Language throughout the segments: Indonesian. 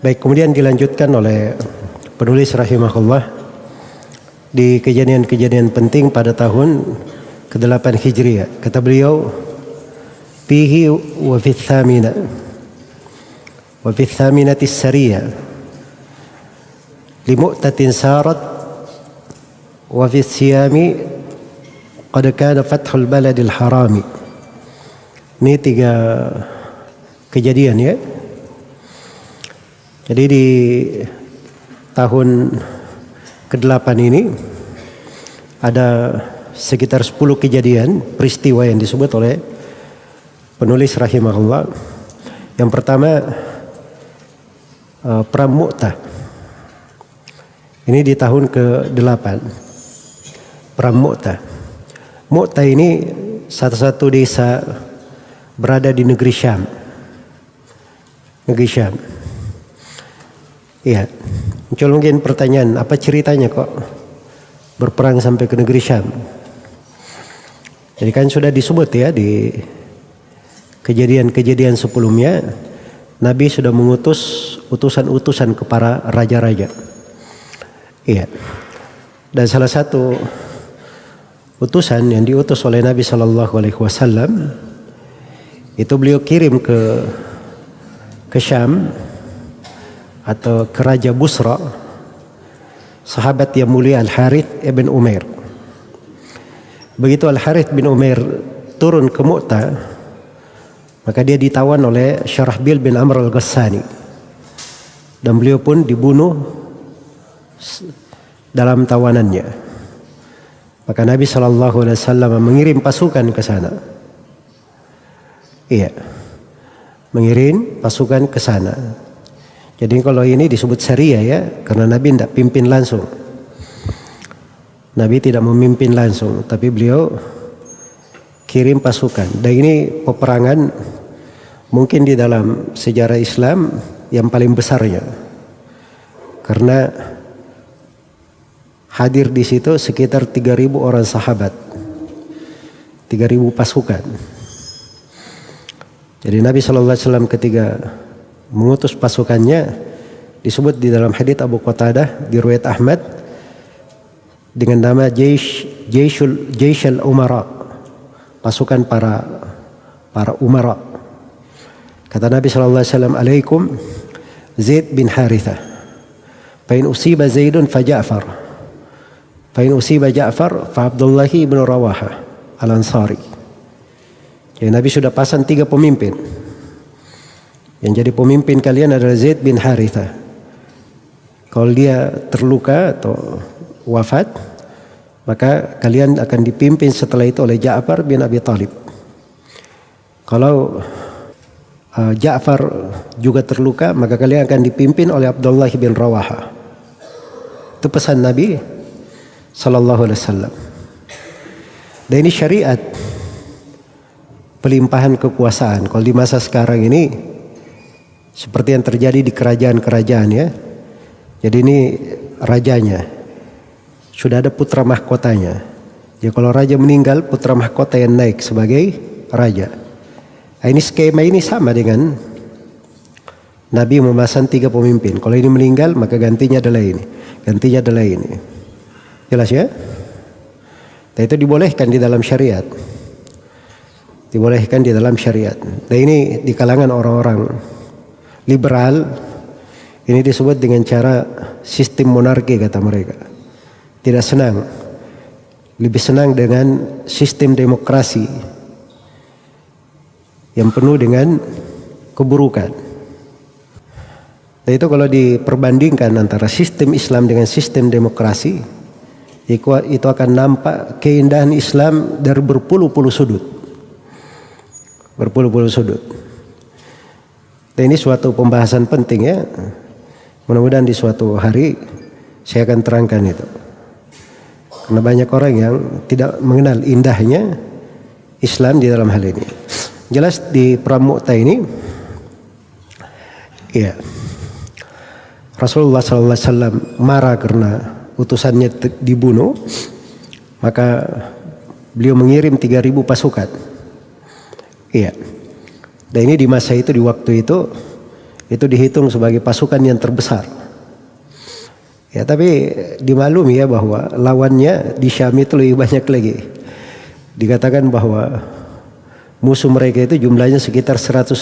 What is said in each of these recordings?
Baik, kemudian dilanjutkan oleh penulis rahimahullah di kejadian-kejadian penting pada tahun ke-8 Hijriah. Kata beliau, fihi wa fi thamina wa fi thaminati sariyah li mu'tatin sarat wa fi siyami qad kana fathul baladil harami. Ini 3 kejadian ya. Jadi di tahun ke-8 ini ada sekitar 10 kejadian peristiwa yang disebut oleh penulis rahimahullah. Yang pertama Perang Mu'tah. Ini di tahun ke-8. Perang Mu'tah. Mu'tah ini satu-satu desa berada di negeri Syam. Negeri Syam. Iya, muncul mungkin pertanyaan, apa ceritanya kok berperang sampai ke negeri Syam? Jadi kan sudah disebut ya di kejadian-kejadian sebelumnya, Nabi sudah mengutus utusan-utusan ke para raja-raja. Iya, dan salah satu utusan yang diutus oleh Nabi Shallallahu Alaihi Wasallam itu beliau kirim ke Syam atau ke Raja Busra, sahabat yang mulia Al-Harith ibn Umair. Begitu Al-Harith bin Umair turun ke Mu'tah, maka dia ditawan oleh Syarahbil bin Amr al-Ghassani, dan beliau pun dibunuh dalam tawanannya. Maka Nabi SAW mengirim pasukan ke sana. Iya, mengirim pasukan ke sana. Jadi kalau ini disebut syariah ya, karena Nabi tidak pimpin langsung. Nabi tidak memimpin langsung, tapi beliau kirim pasukan. Dan ini peperangan mungkin di dalam sejarah Islam yang paling besarnya, karena hadir di situ sekitar 3.000 orang sahabat, 3.000 pasukan. Jadi Nabi SAW ketika mengutus pasukannya disebut di dalam hadits Abu Qatadah di riwayat Ahmad dengan nama Jaisyul Umara, pasukan para umara. Kata Nabi SAW, alaikum Zaid bin Harithah, fa in usiba Zaidun fa Ja'far, fa in usiba Ja'far fa Abdullah bin Rawaha al-Ansari. Jadi Nabi sudah pasang 3 pemimpin. Yang jadi pemimpin kalian adalah Zaid bin Harithah. Kalau dia terluka atau wafat, maka kalian akan dipimpin setelah itu oleh Ja'far bin Abi Talib. Kalau Ja'far juga terluka, maka kalian akan dipimpin oleh Abdullah bin Rawaha. Itu pesan Nabi Sallallahu Alaihi Wasallam. Dan ini syariat pelimpahan kekuasaan. Kalau di masa sekarang ini seperti yang terjadi di kerajaan-kerajaan ya. Jadi ini rajanya, sudah ada putra mahkotanya. Jadi kalau raja meninggal, putra mahkota yang naik sebagai raja. Nah, ini skema ini sama dengan Nabi memasang 3 pemimpin. Kalau ini meninggal, maka gantinya adalah ini, gantinya adalah ini. Jelas ya? Nah, itu dibolehkan di dalam syariat. Dibolehkan di dalam syariat. Dan ini di kalangan orang-orang liberal, ini disebut dengan cara sistem monarki kata mereka. Tidak senang, lebih senang dengan sistem demokrasi yang penuh dengan keburukan. Dan itu kalau diperbandingkan antara sistem Islam dengan sistem demokrasi, itu akan nampak keindahan Islam dari berpuluh-puluh sudut. Berpuluh-puluh sudut. Dan ini suatu pembahasan penting ya. Mudah-mudahan di suatu hari saya akan terangkan itu. Karena banyak orang yang tidak mengenal indahnya Islam di dalam hal ini. Jelas di Perang Mu'tah ini, ya, Rasulullah SAW marah karena utusannya dibunuh, maka beliau mengirim 3.000 pasukan. Iya. Dan ini di masa itu, di waktu itu, Itu dihitung sebagai pasukan yang terbesar. Ya, tapi dimaklumi ya bahwa lawannya di Syam itu lebih banyak lagi. Dikatakan bahwa musuh mereka itu jumlahnya sekitar 100.000.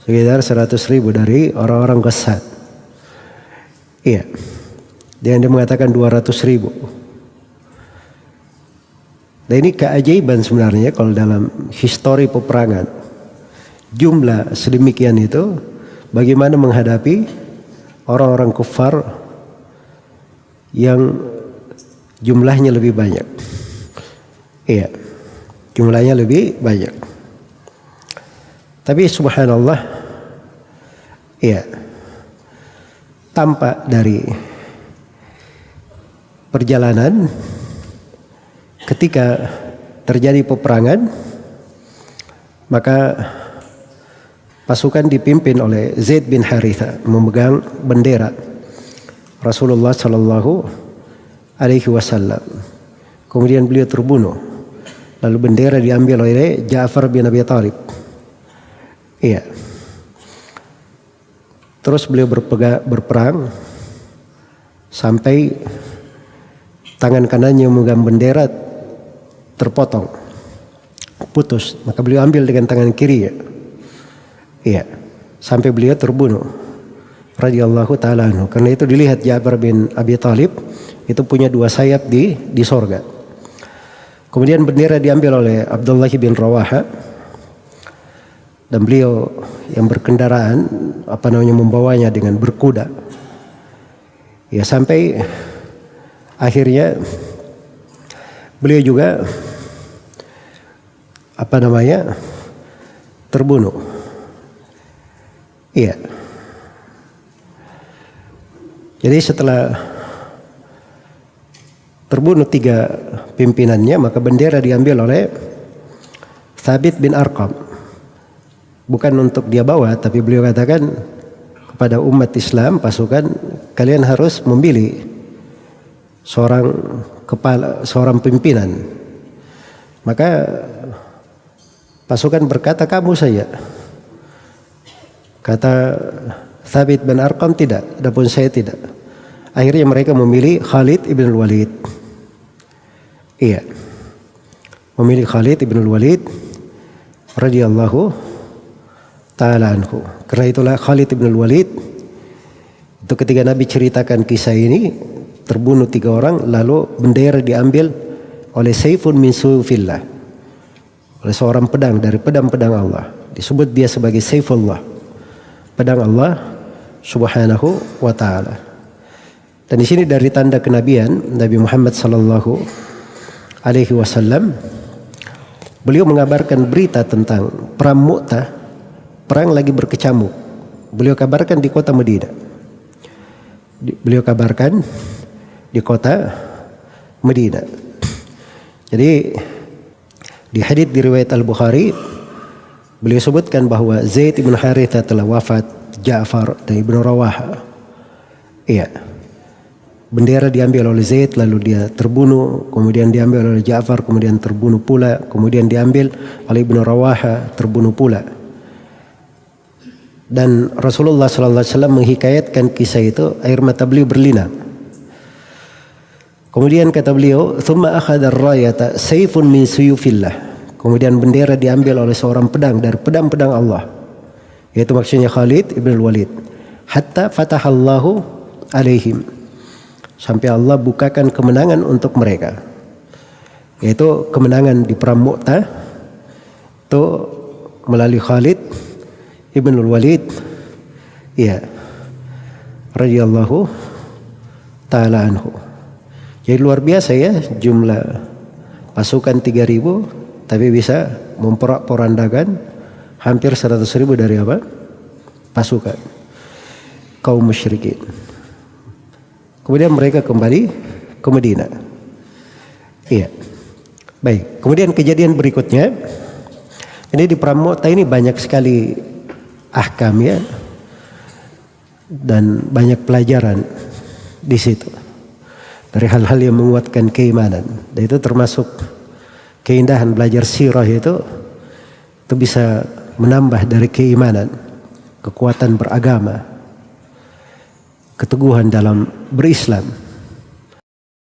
Sekitar 100.000 dari orang-orang Ghassad. Iya. Dan dia mengatakan 200.000. Nah, ini keajaiban sebenarnya kalau dalam histori peperangan. Jumlah sedemikian itu bagaimana menghadapi orang-orang kufar yang jumlahnya lebih banyak. Iya, jumlahnya lebih banyak. Tapi subhanallah, iya, tampak dari perjalanan ketika terjadi peperangan, maka pasukan dipimpin oleh Zaid bin Haritha memegang bendera Rasulullah Sallallahu Alaihi Wasallam. Kemudian beliau terbunuh. Lalu bendera diambil oleh Ja'far bin Abi Thalib. Iya. Terus beliau berperang sampai tangan kanannya memegang bendera terpotong, putus. Maka beliau ambil dengan tangan kirinya. Iya, sampai beliau terbunuh radhiyallahu taala anhu. Karena itu dilihat Ja'far bin Abi Thalib itu punya dua sayap di sorga. Kemudian bendera diambil oleh Abdullah bin Rawaha dan beliau yang berkendaraan membawanya dengan berkuda. Ya, sampai akhirnya beliau juga terbunuh. Iya. Jadi setelah terbunuh 3 pimpinannya, maka bendera diambil oleh Thabit bin Arqam. Bukan untuk dia bawa, tapi beliau katakan kepada umat Islam, pasukan, kalian harus memilih seorang kepala, seorang pimpinan. Maka pasukan berkata, kamu saja. Kata Thabit bin Arqam, tidak, adapun saya tidak. Akhirnya mereka memilih Khalid ibn Walid. Iya, memilih Khalid ibn Walid radhiyallahu ta'ala anhu. Karena itulah Khalid ibn Walid itu ketika Nabi ceritakan kisah ini, terbunuh 3 orang, lalu bendera diambil oleh Saifun min Suyufillah, oleh seorang pedang dari pedang-pedang Allah. Disebut dia sebagai Saifullah, pedang Allah subhanahu wa ta'ala. Dan di sini dari tanda kenabian Nabi Muhammad sallallahu alaihi wasallam, beliau mengabarkan berita tentang perang Mu'tah, perang lagi berkecamuk. Beliau kabarkan di kota Madinah. Beliau kabarkan di kota Madinah. Jadi di hadits di riwayat Al-Bukhari, beliau sebutkan bahwa Zaid bin Haritha telah wafat, Ja'far dan Ibnu Rawaha. Iya. Bendera diambil oleh Zaid, lalu dia terbunuh, kemudian diambil oleh Ja'far, kemudian terbunuh pula, kemudian diambil oleh Ibnu Rawaha, terbunuh pula. Dan Rasulullah sallallahu alaihi wasallam menghikayatkan kisah itu, air mata beliau berlinang. Kemudian kata beliau, "Tsumma akhadha ar-rayata sayfun min suyufillah." Kemudian bendera diambil oleh seorang pedang dari pedang-pedang Allah. Yaitu maksudnya Khalid ibn Walid. Hatta fatahallahu alaihim. Sampai Allah bukakan kemenangan untuk mereka. Yaitu kemenangan di perang Mu'tah itu melalui Khalid ibn Walid, ya, radhiyallahu ta'ala anhu. Jadi luar biasa ya, jumlah pasukan 3.000 tapi bisa memporak-porandakan hampir 100.000 dari pasukan kaum musyrikin. Kemudian mereka kembali ke Madinah. Iya. Baik, kemudian kejadian berikutnya, ini di perang Mu'tah ini banyak sekali ahkam ya, dan banyak pelajaran di situ. Dari hal-hal yang menguatkan keimanan. Dan itu termasuk keindahan belajar sirah itu bisa menambah dari keimanan. kekuatan beragama, keteguhan dalam berislam.